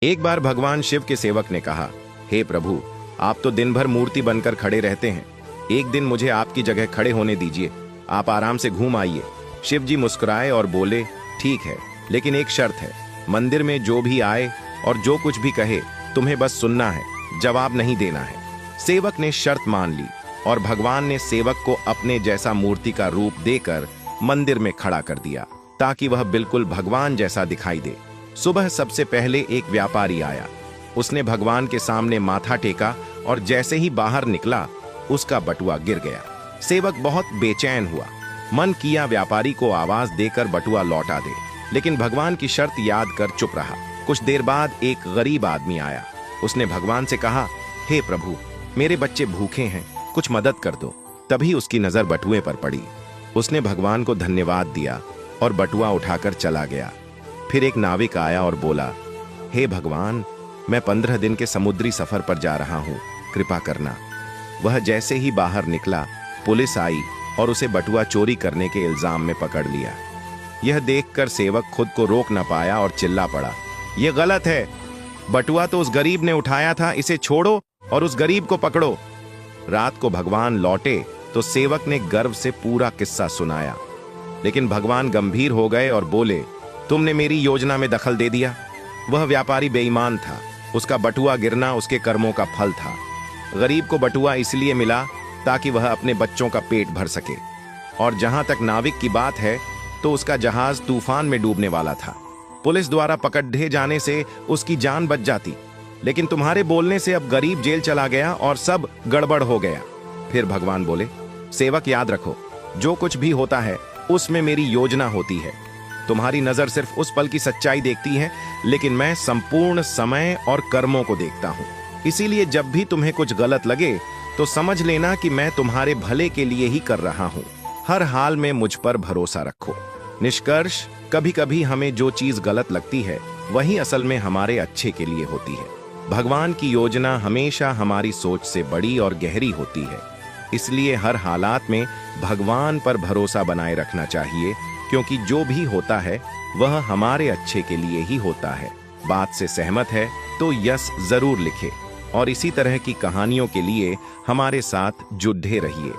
एक बार भगवान शिव के सेवक ने कहा, हे प्रभु, आप तो दिन भर मूर्ति बनकर खड़े रहते हैं। एक दिन मुझे आपकी जगह खड़े होने दीजिए, आप आराम से घूम आइए। शिव जी मुस्कुराए और बोले, ठीक है, लेकिन एक शर्त है। मंदिर में जो भी आए और जो कुछ भी कहे, तुम्हें बस सुनना है, जवाब नहीं देना है। सेवक ने शर्त मान ली और भगवान ने सेवक को अपने जैसा मूर्ति का रूप देकर मंदिर में खड़ा कर दिया, ताकि वह बिल्कुल भगवान जैसा दिखाई दे। सुबह सबसे पहले एक व्यापारी आया। उसने भगवान के सामने माथा टेका और जैसे ही बाहर निकला, उसका बटुआ गिर गया। सेवक बहुत बेचैन हुआ। मन किया व्यापारी को आवाज देकर बटुआ लौटा दे, लेकिन भगवान की शर्त याद कर चुप रहा। कुछ देर बाद एक गरीब आदमी आया। उसने भगवान से कहा, हे प्रभु, मेरे बच्चे भूखे हैं, कुछ मदद कर दो। तभी उसकी नजर बटुए पर पड़ी। उसने भगवान को धन्यवाद दिया और बटुआ उठाकर चला गया। फिर एक नाविक आया और बोला, हे भगवान, मैं 15 दिन के समुद्री सफर पर जा रहा हूँ, कृपा करना। वह जैसे ही बाहर निकला, पुलिस आई और उसे बटुआ चोरी करने के इल्जाम में पकड़ लिया। यह देखकर सेवक खुद को रोक न पाया और चिल्ला पड़ा, यह गलत है। बटुआ तो उस गरीब ने उठाया था, इसे छोड़ो और उस गरीब को पकड़ो। रात को भगवान लौटे तो सेवक ने गर्व से पूरा किस्सा सुनाया, लेकिन भगवान गंभीर हो गए और बोले, तुमने मेरी योजना में दखल दे दिया। वह व्यापारी बेईमान था, उसका बटुआ गिरना उसके कर्मों का फल था। गरीब को बटुआ इसलिए मिला ताकि वह अपने बच्चों का पेट भर सके। और जहां तक नाविक की बात है, तो उसका जहाज तूफान में डूबने वाला था। पुलिस द्वारा पकड़े जाने से उसकी जान बच जाती, लेकिन तुम्हारे बोलने से अब गरीब जेल चला गया और सब गड़बड़ हो गया। फिर भगवान बोले, सेवक याद रखो, जो कुछ भी होता है उसमें मेरी योजना होती है। तुम्हारी नजर सिर्फ उस पल की सच्चाई देखती है, लेकिन मैं संपूर्ण समय और कर्मों को देखता हूँ। इसीलिए जब भी तुम्हें कुछ गलत लगे तो समझ लेना कि मैं तुम्हारे भले के लिए ही कर रहा हूँ। हर हाल में मुझ पर भरोसा रखो। निष्कर्ष, कभी कभी हमें जो चीज गलत लगती है, वही असल में हमारे अच्छे के लिए होती है। भगवान की योजना हमेशा हमारी सोच से बड़ी और गहरी होती है। इसलिए हर हालात में भगवान पर भरोसा बनाए रखना चाहिए, क्योंकि जो भी होता है वह हमारे अच्छे के लिए ही होता है। बात से सहमत है तो यस जरूर लिखे और इसी तरह की कहानियों के लिए हमारे साथ जुड़े रहिए।